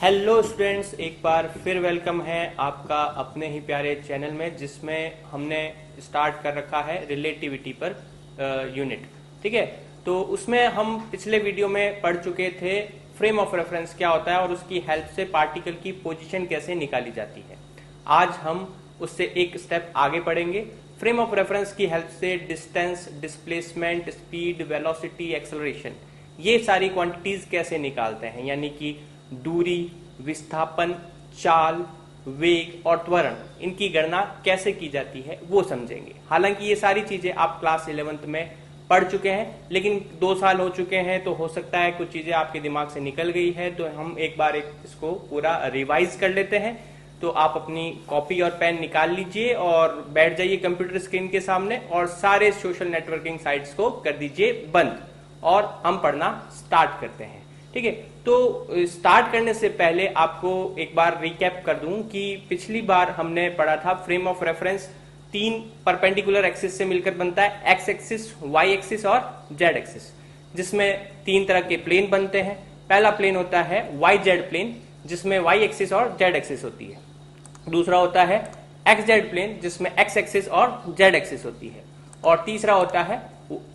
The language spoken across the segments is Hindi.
हेलो स्टूडेंट्स, एक बार फिर वेलकम है आपका अपने ही प्यारे चैनल में, जिसमें हमने स्टार्ट कर रखा है रिलेटिविटी पर यूनिट। ठीक है, तो उसमें हम पिछले वीडियो में पढ़ चुके थे फ्रेम ऑफ रेफरेंस क्या होता है और उसकी हेल्प से पार्टिकल की पोजीशन कैसे निकाली जाती है। आज हम उससे एक स्टेप आगे पढ़ेंगे। फ्रेम ऑफ रेफरेंस की हेल्प से distance, displacement, speed, velocity, acceleration, ये सारी क्वांटिटीज कैसे निकालते हैं, यानी कि दूरी, विस्थापन, चाल, वेग और त्वरण, इनकी गणना कैसे की जाती है वो समझेंगे। हालांकि ये सारी चीजें आप क्लास 11th में पढ़ चुके हैं, लेकिन 2 साल हो चुके हैं तो हो सकता है कुछ चीजें आपके दिमाग से निकल गई है, तो हम एक बार इसको पूरा रिवाइज कर लेते हैं। तो आप अपनी कॉपी और पेन निकाल लीजिए और बैठ जाइए कंप्यूटर स्क्रीन के सामने और सारे सोशल नेटवर्किंग साइट्स को कर दीजिए बंद और हम पढ़ना स्टार्ट करते हैं। ठीक है, तो स्टार्ट करने से पहले आपको एक बार रिकैप कर दूं कि पिछली बार हमने पढ़ा था frame of reference 3 perpendicular axis से मिलकर बनता है, एक्स एक्सिस, वाई एक्सिस और जेड एक्सिस, जिसमें 3 तरह के प्लेन बनते हैं। पहला प्लेन होता है वाई जेड प्लेन, जिसमें वाई एक्सिस और जेड एक्सिस होती है। दूसरा होता है एक्स जेड प्लेन, जिसमें एक्स एक्सिस और जेड एक्सिस होती है। और तीसरा होता है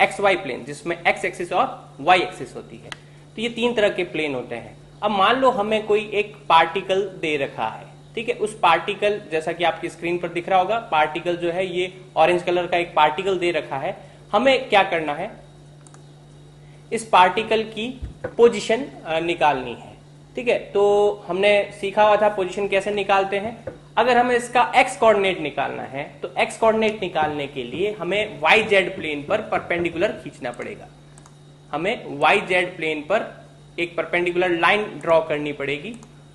एक्स वाई प्लेन, जिसमें एक्स एक्सिस और वाई एक्सिस होती है। तो ये 3 तरह के प्लेन होते हैं। अब मान लो हमें कोई एक पार्टिकल दे रखा है। ठीक है, उस पार्टिकल, जैसा कि आपकी स्क्रीन पर दिख रहा होगा, पार्टिकल जो है ये ऑरेंज कलर का एक पार्टिकल दे रखा है। हमें क्या करना है, इस पार्टिकल की पोजीशन निकालनी है। ठीक है, तो हमने सीखा हुआ था पोजीशन कैसे निकालते हैं। अगर हमें इसका एक्स कोऑर्डिनेट निकालना है तो एक्स कोऑर्डिनेट निकालने के लिए हमें वाई जेड प्लेन पर परपेंडिकुलर खींचना पड़ेगा। हमें वाई जेड प्लेन पर एक परपेंडिकुलर लाइन ड्रॉ करनी पड़ेगी।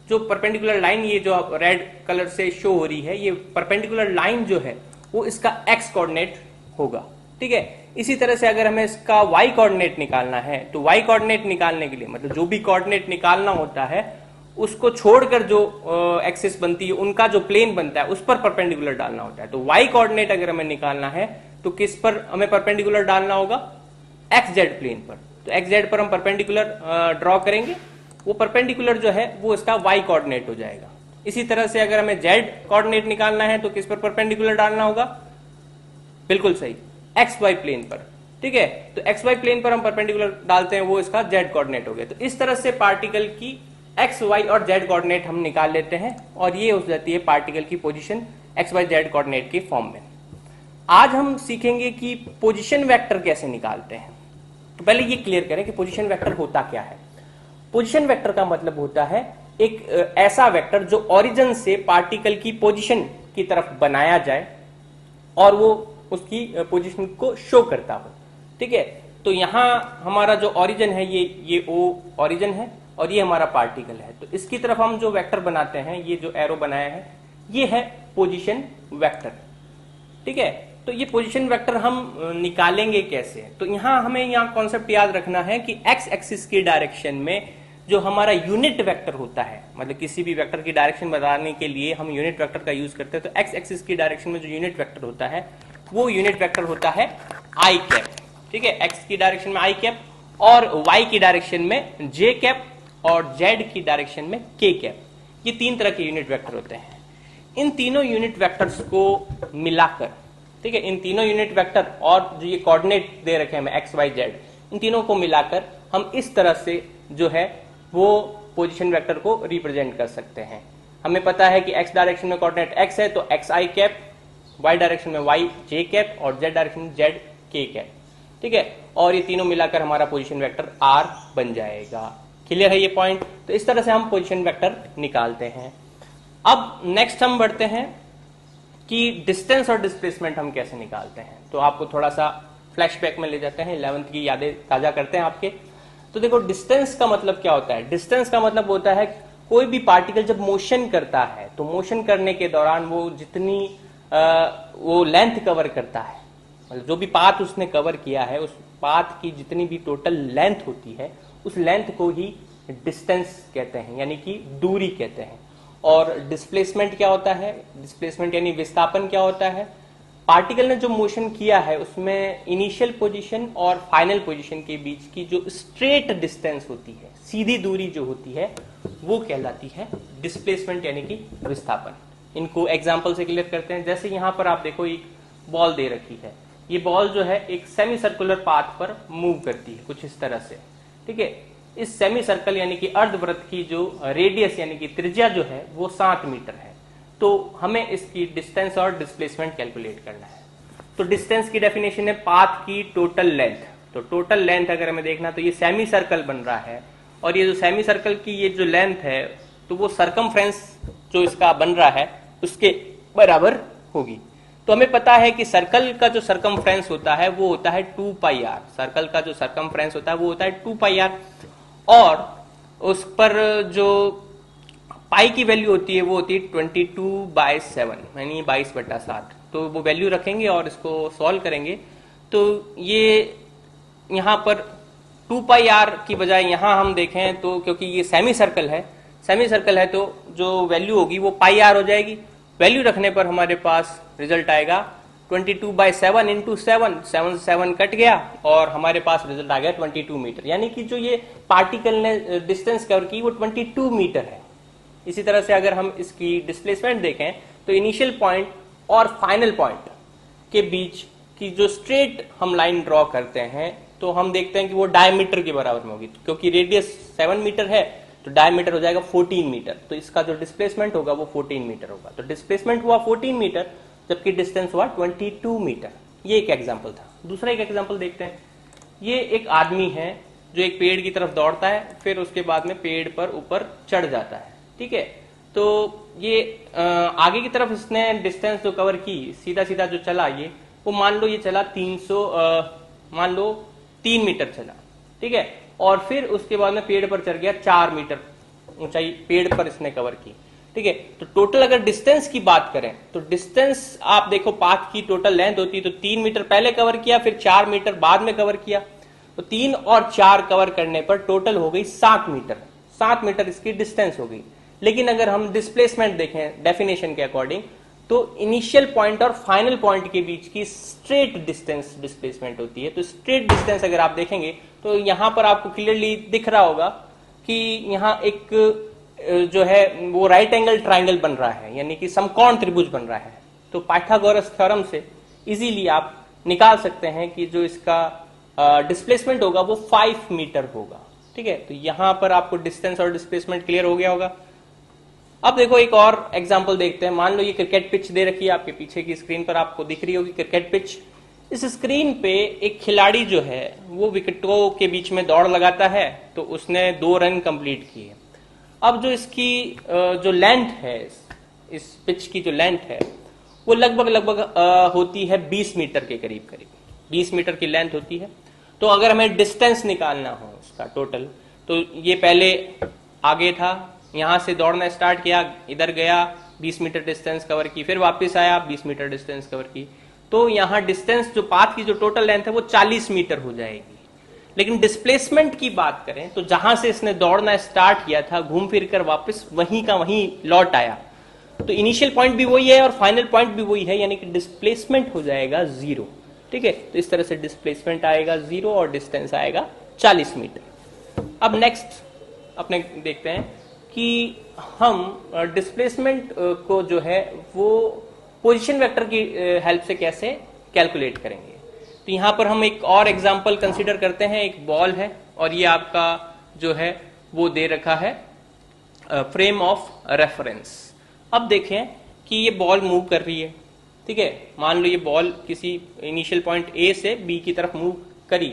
जो परपेंडिकुलर लाइन ये जो रेड कलर से शो हो रही है, ये परपेंडिकुलर लाइन जो है वो इसका एक्स कोऑर्डिनेट होगा। ठीक है, इसी तरह से अगर हमें इसका वाई कोऑर्डिनेट निकालना है तो वाई कोऑर्डिनेट निकालने के लिए, मतलब जो भी कोऑर्डिनेट निकालना होता है उसको छोड़कर जो एक्सिस बनती है, उनका जो प्लेन बनता है उस पर परपेंडिकुलर डालना होता है। तो वाई कोऑर्डिनेट अगर हमें निकालना है तो किस पर हमें परपेंडिकुलर डालना होगा, एक्स जेड प्लेन पर। तो एक्स जेड पर हम परपेंडिकुलर ड्रॉ करेंगे, वो परपेंडिकुलर जो है वो इसका वाई कोऑर्डिनेट हो जाएगा। इसी तरह से अगर हमें जेड कोऑर्डिनेट निकालना है तो किस पर परपेंडिकुलर डालना होगा, बिल्कुल सही, एक्स वाई प्लेन पर। ठीक है, तो एक्स वाई प्लेन पर हम परपेंडिकुलर डालते हैं, वो इसका जेड कोऑर्डिनेट हो गया। तो इस तरह से पार्टिकल की एक्स वाई और जेड कोऑर्डिनेट हम निकाल लेते हैं और ये हो जाती है पार्टिकल की position x y z coordinate के फॉर्म में। आज हम सीखेंगे कि पोजीशन वेक्टर कैसे निकालते हैं। तो पहले ये क्लियर करें कि पोजीशन वेक्टर होता क्या है। पोजीशन वेक्टर का मतलब होता है एक ऐसा वेक्टर जो ओरिजिन से पार्टिकल की पोजीशन की तरफ बनाया जाए और वो उसकी पोजीशन को शो करता हो। ठीक है, तो यहां हमारा जो ओरिजिन है ये ओ ओरिजिन है और ये हमारा पार्टिकल है। तो इसकी तरफ हम जो वेक्टर बनाते हैं, ये जो एरो बनाया है, ये है पोजीशन वेक्टर। ठीक है, तो ये पोजीशन वेक्टर हम निकालेंगे कैसे। तो हमें यहाँ कॉन्सेप्ट याद रखना है कि एक्स एक्सिस की डायरेक्शन में जो हमारा यूनिट वेक्टर होता है, मतलब किसी भी वेक्टर की डायरेक्शन बताने के लिए हम यूनिट वेक्टर का यूज करते हैं। तो एक्स एक्सिस की डायरेक्शन में जो यूनिट वेक्टर होता है वो यूनिट वेक्टर होता है आई कैप। ठीक है, एक्स की डायरेक्शन में आई कैप और वाई की डायरेक्शन में जे कैप और जेड की डायरेक्शन में के कैप। ये 3 तरह के यूनिट वेक्टर होते हैं। इन तीनों यूनिट वेक्टर्स को मिलाकर, ठीक है, इन तीनों यूनिट वेक्टर और जो ये कोऑर्डिनेट दे रखे हैं एक्स वाई जेड, इन तीनों को मिलाकर हम इस तरह से जो है वो पोजीशन वेक्टर को रिप्रेजेंट कर सकते हैं। हमें पता है कि एक्स डायरेक्शन में कोऑर्डिनेट एक्स है तो एक्स आई कैप, वाई डायरेक्शन में वाई जे कैप और जेड डायरेक्शन में जेड के कैप। ठीक है, और ये तीनों मिलाकर हमारा पोजीशन वेक्टर आर बन जाएगा। क्लियर है ये पॉइंट। तो इस तरह से हम पोजीशन वेक्टर निकालते हैं। अब नेक्स्ट हम बढ़ते हैं कि डिस्टेंस और डिस्प्लेसमेंट हम कैसे निकालते हैं। तो आपको थोड़ा सा फ्लैशबैक में ले जाते हैं, 11th की यादें ताजा करते हैं आपके। तो देखो, डिस्टेंस का मतलब क्या होता है। डिस्टेंस का मतलब होता है कोई भी पार्टिकल जब मोशन करता है तो मोशन करने के दौरान वो जितनी वो लेंथ कवर करता है, मतलब जो भी पाथ उसने कवर किया है, उस पाथ की जितनी भी टोटल लेंथ होती है उस लेंथ को ही डिस्टेंस कहते हैं, यानी कि दूरी कहते हैं। और डिस्प्लेसमेंट क्या होता है, डिस्प्लेसमेंट यानी विस्थापन क्या होता है, पार्टिकल ने जो मोशन किया है उसमें इनिशियल पोजीशन और फाइनल पोजीशन के बीच की जो स्ट्रेट डिस्टेंस होती है, सीधी दूरी जो होती है, वो कहलाती है डिस्प्लेसमेंट यानी कि विस्थापन। इनको एग्जांपल से क्लियर करते हैं। जैसे यहां पर आप देखो एक बॉल दे रखी है, ये बॉल जो है एक सेमी सर्कुलर पाथ पर मूव करती है कुछ इस तरह से, ठीक है। इस सेमी सर्कल यानी कि अर्धवृत्त की जो रेडियस यानी कि त्रिज्या जो है वो 7 मीटर है। तो हमें इसकी डिस्टेंस और डिस्प्लेसमेंट कैलकुलेट करना है। तो डिस्टेंस की डेफिनेशन है पाथ की टोटल लेंथ। तो टोटल लेंथ अगर हमें देखना तो ये सेमी सर्कल बन रहा है, और ये जो सेमी सर्कल की ये जो लेंथ है तो वो सरकमफ्रेंस जो इसका बन रहा है उसके बराबर होगी। तो हमें पता है कि सर्कल का जो सरकमफ्रेंस होता है वो होता है 2 पाई आर। सर्कल का जो सरकमफ्रेंस होता है वो होता है 2 पाई आर, और उस पर जो पाई की वैल्यू होती है वो होती है 22/7 यानी 22/7। तो वो वैल्यू रखेंगे और इसको सॉल्व करेंगे तो ये यहाँ पर 2 पाई आर की बजाय यहाँ हम देखें तो क्योंकि ये सेमी सर्कल है तो जो वैल्यू होगी वो पाई आर हो जाएगी। वैल्यू रखने पर हमारे पास रिजल्ट आएगा 22/7 इंटू 7 से 7 कट गया और हमारे पास रिजल्ट आ गया 22 मीटर। यानी कि जो ये पार्टिकल ने डिस्टेंस कवर की वो 22 मीटर है। इसी तरह से अगर हम इसकी डिस्प्लेसमेंट देखें तो इनिशियल पॉइंट और फाइनल पॉइंट के बीच की जो स्ट्रेट हम लाइन ड्रॉ करते हैं तो हम देखते हैं कि वो डायमीटर के बराबर में होगी। क्योंकि रेडियस 7 मीटर है तो डायमीटर हो जाएगा 14 मीटर। तो इसका जो डिस्प्लेसमेंट होगा वो 14 मीटर होगा। तो डिस्प्लेसमेंट हुआ 14 मीटर जबकि डिस्टेंस हुआ 22 मीटर। ये एक एग्जाम्पल था। दूसरा एक एग्जाम्पल देखते हैं। ये एक आदमी है जो एक पेड़ की तरफ दौड़ता है, फिर उसके बाद में पेड़ पर ऊपर चढ़ जाता है, ठीक है। तो ये आगे की तरफ इसने डिस्टेंस जो कवर की, सीधा सीधा जो चला ये, वो मान लो ये चला 3 मीटर चला, ठीक है। और फिर उसके बाद में पेड़ पर चढ़ गया 4 मीटर ऊंचाई पेड़ पर इसने कवर की, ठीक है। तो टोटल अगर डिस्टेंस की बात करें तो डिस्टेंस आप देखो पाथ की टोटल लेंथ होती है तो 3 मीटर पहले कवर किया, फिर 4 मीटर बाद में कवर किया। तो 3 और 4 कवर करने पर टोटल हो गई 7 मीटर। 7 मीटर इसकी डिस्टेंस हो गई। लेकिन अगर हम डिस्प्लेसमेंट देखें डेफिनेशन के अकॉर्डिंग तो इनिशियल पॉइंट और फाइनल पॉइंट के बीच की स्ट्रेट डिस्टेंस डिस्प्लेसमेंट होती है। तो स्ट्रेट डिस्टेंस अगर आप देखेंगे तो यहां पर आपको क्लियरली दिख रहा होगा कि यहां एक जो है वो राइट एंगल ट्राइंगल बन रहा है, यानी कि समकोण त्रिभुज बन रहा है। तो पाइथागोरस थ्योरम से इजीली आप निकाल सकते हैं कि जो इसका डिस्प्लेसमेंट होगा वो 5 मीटर होगा, ठीक है। तो यहां पर आपको डिस्टेंस और डिस्प्लेसमेंट क्लियर हो गया होगा। अब देखो एक और एग्जांपल देखते हैं। मान लो ये क्रिकेट पिच दे रखी है, आपके पीछे की स्क्रीन पर आपको दिख रही होगी क्रिकेट पिच। इस स्क्रीन पे एक खिलाड़ी जो है वो विकेटों के बीच में दौड़ लगाता है, तो उसने 2 रन कंप्लीट किए। अब जो इसकी जो लेंथ है, इस पिच की जो लेंथ है वो लगभग होती है 20 मीटर के करीब 20 मीटर की लेंथ होती है। तो अगर हमें डिस्टेंस निकालना हो उसका टोटल, तो ये पहले आगे था, यहां से दौड़ना स्टार्ट किया, इधर गया, 20 मीटर डिस्टेंस कवर की, फिर वापस आया, 20 मीटर डिस्टेंस कवर की। तो यहां डिस्टेंस जो पाथ की जो टोटल लेंथ है वो 40 मीटर हो जाएगी। लेकिन डिस्प्लेसमेंट की बात करें तो जहां से इसने दौड़ना स्टार्ट किया था घूम फिर कर वापस वहीं का वहीं लौट आया। तो इनिशियल पॉइंट भी वही है और फाइनल पॉइंट भी वही है, यानी कि डिस्प्लेसमेंट हो जाएगा 0, ठीक है। तो इस तरह से डिस्प्लेसमेंट आएगा 0 और डिस्टेंस आएगा 40 मीटर। अब नेक्स्ट अपने देखते हैं कि हम डिस्प्लेसमेंट को जो है वो पोजीशन वेक्टर की हेल्प से कैसे कैलकुलेट करेंगे। तो यहां पर हम एक और एग्जांपल कंसीडर करते हैं। एक बॉल है और ये आपका जो है वो दे रखा है फ्रेम ऑफ रेफरेंस। अब देखें कि ये बॉल मूव कर रही है, ठीक है। मान लो ये बॉल किसी इनिशियल पॉइंट ए से बी की तरफ मूव करी,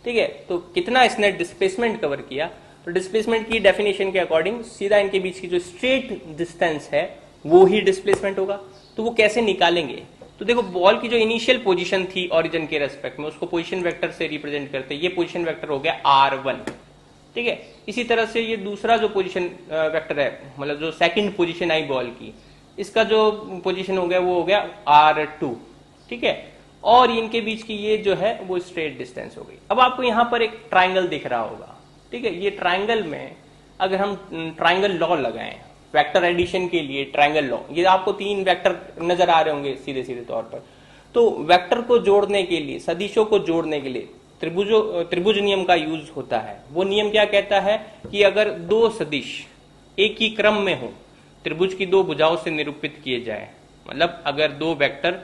ठीक है। तो कितना इसने डिस्प्लेसमेंट कवर किया। तो डिस्प्लेसमेंट की डेफिनेशन के अकॉर्डिंग सीधा इनके बीच की जो स्ट्रेट डिस्टेंस है वो ही डिस्प्लेसमेंट होगा। तो वो कैसे निकालेंगे। तो देखो बॉल की जो इनिशियल पोजीशन थी ओरिजिन के रेस्पेक्ट में उसको पोजीशन वेक्टर से रिप्रेजेंट करते हैं। ये पोजीशन वेक्टर हो गया R1, ठीक है। इसी तरह से ये दूसरा जो पोजीशन वेक्टर है, मतलब जो सेकंड पोजीशन आई बॉल की, इसका जो पोजीशन हो गया वो हो गया R2, ठीक है। और इनके बीच की ये जो है वो स्ट्रेट डिस्टेंस हो गई। अब आपको यहां पर एक ट्राइंगल दिख रहा होगा, ठीक है। ये ट्राइंगल में अगर हम ट्राइंगल लॉ लगाएं वेक्टर एडिशन के लिए, ट्राइंगल लॉ, ये आपको 3 वेक्टर नजर आ रहे होंगे सीधे सीधे तौर पर। तो वेक्टर को जोड़ने के लिए, सदिशों को जोड़ने के लिए त्रिभुज नियम का यूज होता है। वो नियम क्या कहता है कि अगर दो सदिश एक ही क्रम में हो, त्रिभुज की दो भुजाओं से निरूपित किए जाए, मतलब अगर दो वेक्टर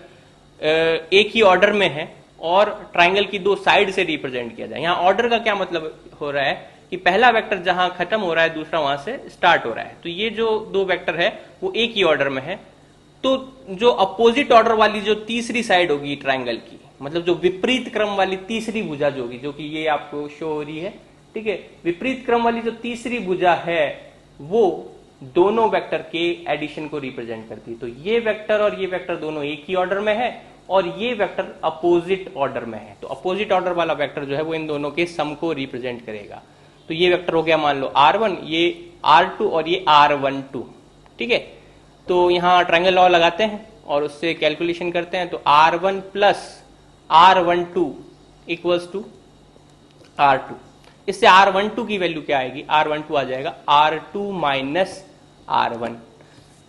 एक ही ऑर्डर में है और ट्राइंगल की दो साइड से रिप्रेजेंट किया जाए। यहाँ ऑर्डर का क्या मतलब हो रहा है कि पहला वेक्टर जहां खत्म हो रहा है दूसरा वहां से स्टार्ट हो रहा है, तो ये जो दो वेक्टर है वो एक ही ऑर्डर में है। तो जो अपोजिट ऑर्डर वाली जो तीसरी साइड होगी ट्राइंगल की, मतलब जो विपरीत क्रम वाली तीसरी भुजा जो होगी, जो कि ये आपको शो हो रही है, ठीक है, विपरीत क्रम वाली जो तीसरी भुजा है वो दोनों वेक्टर के एडिशन को रिप्रेजेंट करती है। तो ये वेक्टर और ये वेक्टर दोनों एक ही ऑर्डर में है और ये वेक्टर अपोजिट ऑर्डर में है। तो अपोजिट ऑर्डर वाला वेक्टर जो है वो इन दोनों के सम को रिप्रेजेंट करेगा। तो ये वेक्टर हो गया मान लो R1, ये R2 और ये R12, ठीक है। तो यहां ट्रायंगल लॉ लगाते हैं और उससे कैलकुलेशन करते हैं। तो R1 plus R12 equals to R2। इससे R12 की वैल्यू क्या आएगी? R12 आ जाएगा R2 माइनस R1।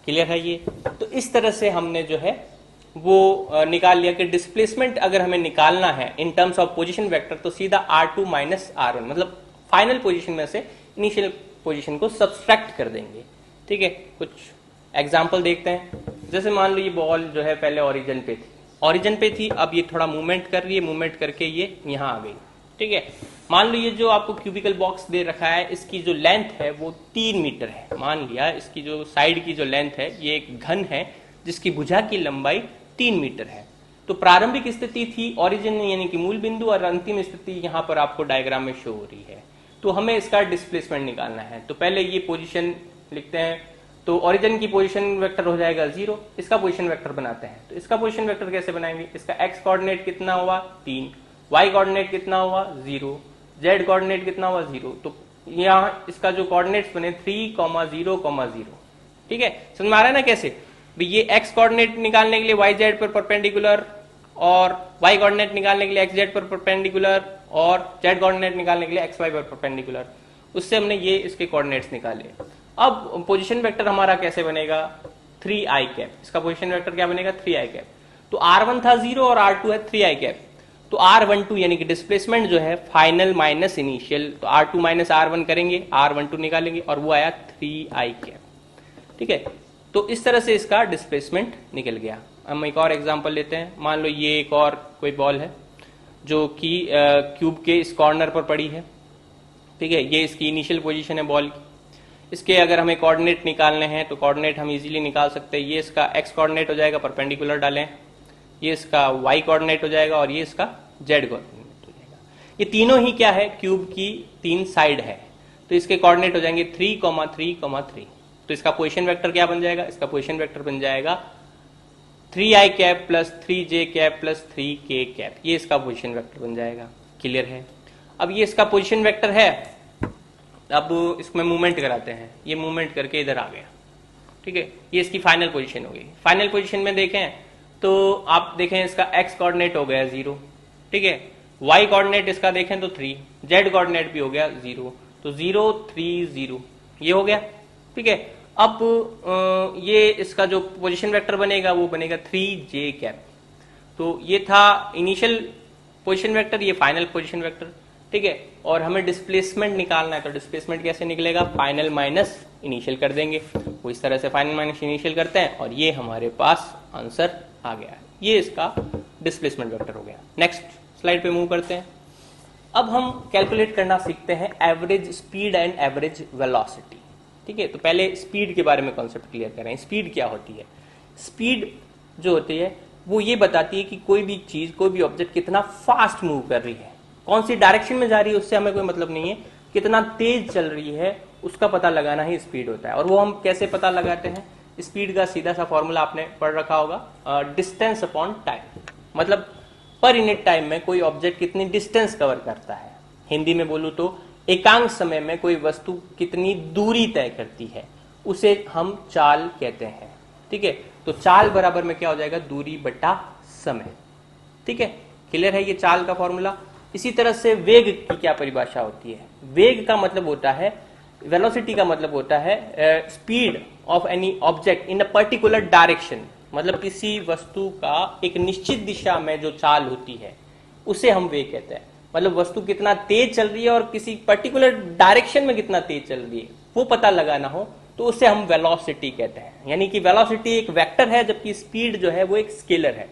क्लियर है ये? तो इस तरह से हमने जो है वो निकाल लिया कि डिस्प्लेसमेंट अगर हमें निकालना है in terms of position vector तो सीधा R2 माइनस R1, मतलब फाइनल पोजीशन में से इनिशियल पोजीशन को सब्सट्रैक्ट कर देंगे, ठीक है। कुछ एग्जांपल देखते हैं। जैसे मान लो ये बॉल जो है पहले ओरिजिन पे थी, अब ये थोड़ा मूवमेंट कर रही है, मूवमेंट करके ये यहां आ गई, ठीक है। मान लो ये जो आपको क्यूबिकल बॉक्स दे रखा है इसकी जो लेंथ है वो 3 मीटर है। मान लिया इसकी जो साइड की जो लेंथ है ये एक घन है जिसकी भुजा की लंबाई 3 मीटर है। तो प्रारंभिक स्थिति थी ओरिजिन यानी कि मूल बिंदु और अंतिम स्थिति यहां पर आपको डायग्राम में शो हो रही है। तो हमें इसका डिस्प्लेसमेंट निकालना है। तो पहले ये पोजीशन लिखते हैं। तो ओरिजिन की पोजीशन वेक्टर हो जाएगा 0। इसका पोजीशन वेक्टर बनाते हैं। तो इसका पोजीशन वेक्टर कैसे बनाएंगे? इसका x कोऑर्डिनेट कितना हुआ 3, y कोऑर्डिनेट कितना हुआ 0, z कोऑर्डिनेट कितना हुआ 0। तो यहाँ इसका जो कोऑर्डिनेट्स बने 3, 0, 0, ठीक है। समझ में आ रहा है ना कैसे? ये x कोऑर्डिनेट निकालने के लिए yz पर परपेंडिकुलर और y कोऑर्डिनेट निकालने के लिए xz पर परपेंडिकुलर और z कोऑर्डिनेट निकालने के लिए xy पर परपेंडिकुलर। उससे हमने ये इसके कोऑर्डिनेट्स निकाले। अब पोजीशन वेक्टर हमारा कैसे बनेगा? 3i cap. इसका पोजीशन वेक्टर क्या बनेगा? 3i cap. तो R1 था 0 और R2 है 3i कैप। तो R12 यानी कि डिस्प्लेसमेंट जो है फाइनल माइनस इनिशियल, तो R2 माइनस R1 करेंगे, R12 निकालेंगे और वो आया 3i कैप, ठीक है। तो इस तरह से इसका डिस्प्लेसमेंट निकल गया। हम एक और एग्जांपल लेते हैं। मान लो ये एक और कोई बॉल है जो कि क्यूब के इस कॉर्नर पर पड़ी है, ठीक है। ये इसकी इनिशियल पोजीशन है बॉल की। इसके अगर हमें कोऑर्डिनेट निकालने हैं तो कोऑर्डिनेट हम इजीली निकाल सकते हैं। ये इसका x कोऑर्डिनेट हो जाएगा, परपेंडिकुलर डालें, ये इसका y कोऑर्डिनेट हो जाएगा और ये इसका z कोऑर्डिनेट हो जाएगा। ये तीनों ही क्या है? क्यूब की 3 साइड है। तो इसके कोऑर्डिनेट हो जाएंगे 3, 3, 3। तो इसका पोजीशन वेक्टर क्या बन जाएगा? इसका पोजीशन वेक्टर बन जाएगा 3i cap plus 3j cap plus 3k cap. ये इसका पोजीशन वेक्टर बन जाएगा। क्लियर है? अब ये इसका पोजीशन वेक्टर है। अब इसमें मूवमेंट कराते हैं। ये मूवमेंट करके इधर आ गया, ठीक है। ये इसकी फाइनल पोजीशन हो गई। फाइनल पोजीशन में देखें तो आप देखें इसका x कोऑर्डिनेट हो गया 0, ठीक है। y कोऑर्डिनेट इसका देखें तो 3, z कोऑर्डिनेट भी हो गया 0। तो 0, 3, 0 ये हो गया, ठीक है। अब ये इसका जो पोजीशन वेक्टर बनेगा वो बनेगा 3j कैप। तो ये था इनिशियल पोजीशन वेक्टर, ये फाइनल पोजीशन वेक्टर, ठीक है। और हमें डिस्प्लेसमेंट निकालना है। तो डिस्प्लेसमेंट कैसे निकलेगा? फाइनल माइनस इनिशियल कर देंगे। वो इस तरह से फाइनल माइनस इनिशियल करते हैं और ये हमारे पास आंसर आ गया है। ये इसका डिस्प्लेसमेंट वेक्टर हो गया। नेक्स्ट स्लाइड पे मूव करते हैं। अब हम कैलकुलेट करना सीखते हैं average speed and average velocity, ठीक है। तो पहले स्पीड के बारे में कॉन्सेप्ट क्लियर करें। स्पीड क्या होती है? स्पीड जो होती है वो ये बताती है कि कोई भी चीज, कोई भी ऑब्जेक्ट कितना फास्ट मूव कर रही है, कौन सी डायरेक्शन में जा रही है उससे हमें कोई मतलब नहीं है, कितना तेज चल रही है उसका पता लगाना ही स्पीड होता है। और वो हम कैसे पता लगाते हैं? स्पीड का सीधा सा फॉर्मूला आपने पढ़ रखा होगा, डिस्टेंस अपॉन टाइम। मतलब पर यूनिट टाइम में कोई ऑब्जेक्ट कितनी डिस्टेंस कवर करता है। हिंदी में बोलूं तो एकांक समय में कोई वस्तु कितनी दूरी तय करती है उसे हम चाल कहते हैं, ठीक है। तो चाल बराबर में क्या हो जाएगा? दूरी बटा समय, ठीक है। क्लियर है ये चाल का फॉर्मूला? इसी तरह से वेग की क्या परिभाषा होती है? वेग का मतलब होता है, वेलोसिटी का मतलब होता है speed of any object in a particular direction मतलब किसी वस्तु का एक निश्चित दिशा में जो चाल होती है उसे हम वेग कहते हैं। मतलब वस्तु कितना तेज चल रही है और किसी पर्टिकुलर डायरेक्शन में कितना तेज चल रही है वो पता लगाना हो तो उसे हम वेलोसिटी कहते हैं। यानी कि वेलोसिटी एक वेक्टर है जबकि स्पीड जो है वो एक स्केलर है।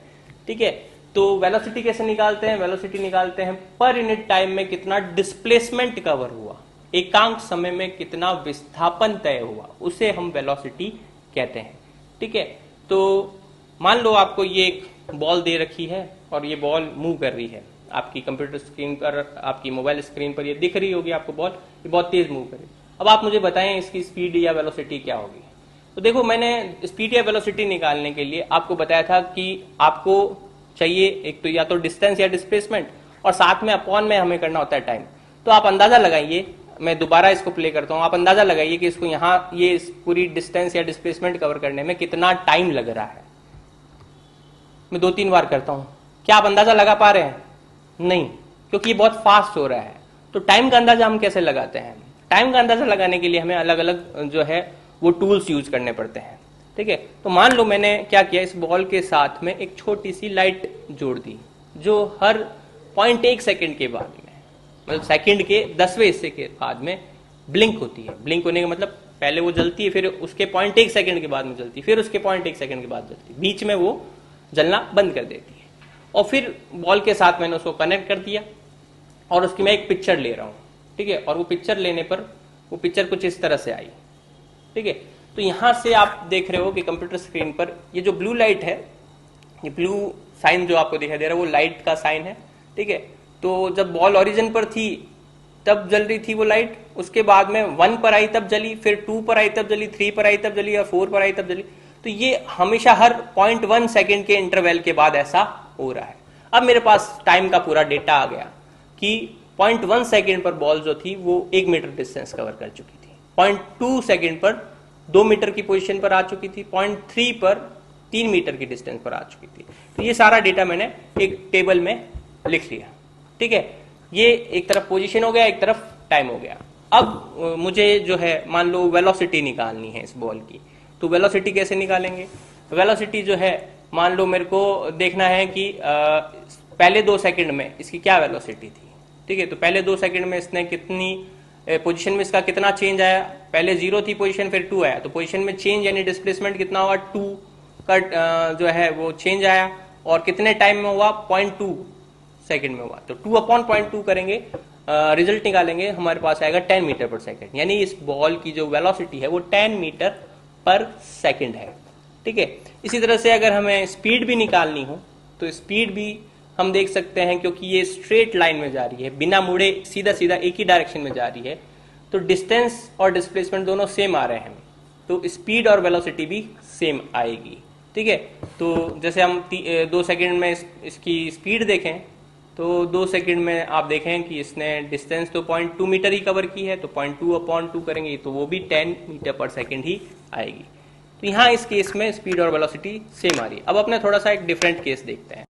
ठीक है, तो वेलोसिटी कैसे निकालते हैं? वेलोसिटी निकालते हैं पर यूनिट टाइम में कितना डिस्प्लेसमेंट कवर हुआ, एकांक समय में कितना विस्थापन तय हुआ, उसे हम वेलोसिटी कहते हैं। ठीक है, तो मान लो आपको ये एक बॉल दे रखी है और ये बॉल मूव कर रही है आपकी कंप्यूटर स्क्रीन पर, आपकी मोबाइल स्क्रीन पर ये दिख रही होगी आपको बॉल, ये बहुत तेज मूव कर रही है। अब आप मुझे बताएं इसकी स्पीड या वेलोसिटी क्या होगी। तो देखो, मैंने स्पीड या वेलोसिटी निकालने के लिए आपको बताया था कि आपको चाहिए एक तो या तो डिस्टेंस या डिस्प्लेसमेंट और साथ में अपॉन में हमें करना होता है टाइम। तो आप अंदाजा लगाइए, मैं दोबारा इसको प्ले करता हूं, आप अंदाजा लगाइए कि इसको यहाँ ये पूरी डिस्टेंस या डिस्प्लेसमेंट कवर करने में कितना टाइम लग रहा है। मैं 2-3 बार करता हूं, क्या आप अंदाजा लगा पा रहे हैं? नहीं, क्योंकि ये बहुत फास्ट हो रहा है। तो टाइम का अंदाजा हम कैसे लगाते हैं? टाइम का अंदाजा लगाने के लिए हमें अलग अलग जो है वो टूल्स यूज करने पड़ते हैं। ठीक है, तो मान लो मैंने क्या किया, इस बॉल के साथ में एक छोटी सी लाइट जोड़ दी जो हर 0.1 सेकंड के बाद में, मतलब सेकंड के 10वें हिस्से के बाद में ब्लिंक होती है। ब्लिंक होने का मतलब पहले वो जलती है, फिर उसके 0.1 सेकंड के बाद में जलती है, फिर उसके 0.1 सेकंड के बाद जलती है, बीच में वो जलना बंद कर देती है। और फिर बॉल के साथ मैंने उसको कनेक्ट कर दिया और उसकी मैं एक पिक्चर ले रहा हूं। ठीक है, और वो पिक्चर लेने पर वो पिक्चर कुछ इस तरह से आई। ठीक है, तो यहां से आप देख रहे हो कि कंप्यूटर स्क्रीन पर ये जो ब्लू लाइट है, ये ब्लू साइन जो आपको दिखाई दे रहा है वो लाइट का साइन है। ठीक है, तो जब बॉल ओरिजिन पर थी तब जल रही थी वो लाइट, उसके बाद में 1 पर आई तब जली, फिर 2 पर आई तब जली, 3 पर आई तब जली और 4 पर आई तब जली। तो ये हमेशा हर 0.1 सेकंड के इंटरवल के बाद ऐसा हो रहा है। अब मेरे पास टाइम का पूरा डेटा आ गया कि 0.1 सेकंड पर बॉल जो थी वो 1 मीटर डिस्टेंस कवर कर चुकी थी, 0.2 सेकंड पर 2 मीटर की पोजीशन पर आ चुकी थी, 0.3 पर 3 मीटर की डिस्टेंस पर आ चुकी थी। तो ये सारा डेटा मैंने एक टेबल में लिख लिया। ठीक है, ये एक तरफ पोजीशन हो गया, एक तरफ टाइम हो गया। अब मुझे जो है मान लो वेलोसिटी निकालनी है इस बॉल की, तो वेलोसिटी कैसे निकालेंगे? वेलोसिटी जो है मान लो मेरे को देखना है कि पहले 2 सेकंड में इसकी क्या वेलोसिटी थी। ठीक है, तो पहले 2 सेकंड में इसने कितनी पोजीशन में इसका कितना चेंज आया, पहले 0 थी पोजीशन फिर 2 आया, तो पोजीशन में चेंज यानी डिस्प्लेसमेंट कितना हुआ, 2 का जो है वो चेंज आया। और कितने टाइम में हुआ, 0.2 सेकंड में हुआ। तो 2/0.2 करेंगे, रिजल्ट निकालेंगे, हमारे पास आएगा 10 मीटर पर सेकंड। यानी इस बॉल की जो वेलोसिटी है वो 10 मीटर पर सेकंड है। ठीक है, इसी तरह से अगर हमें स्पीड भी निकालनी हो तो स्पीड भी हम देख सकते हैं, क्योंकि ये स्ट्रेट लाइन में जा रही है, बिना मुड़े सीधा सीधा एक ही डायरेक्शन में जा रही है, तो डिस्टेंस और डिस्प्लेसमेंट दोनों सेम आ रहे हैं, तो स्पीड और वेलोसिटी भी सेम आएगी। ठीक है, तो जैसे हम 2 सेकंड में इसकी स्पीड देखें तो 2 सेकंड में आप देखें कि इसने डिस्टेंस तो 0.2 मीटर ही कवर की है, तो 0.2/2 करेंगे तो वो भी 10 मीटर पर सेकंड ही आएगी। तो यहाँ इस केस में स्पीड और वेलोसिटी सेम आ रही है। अब अपने थोड़ा सा एक डिफरेंट केस देखते हैं।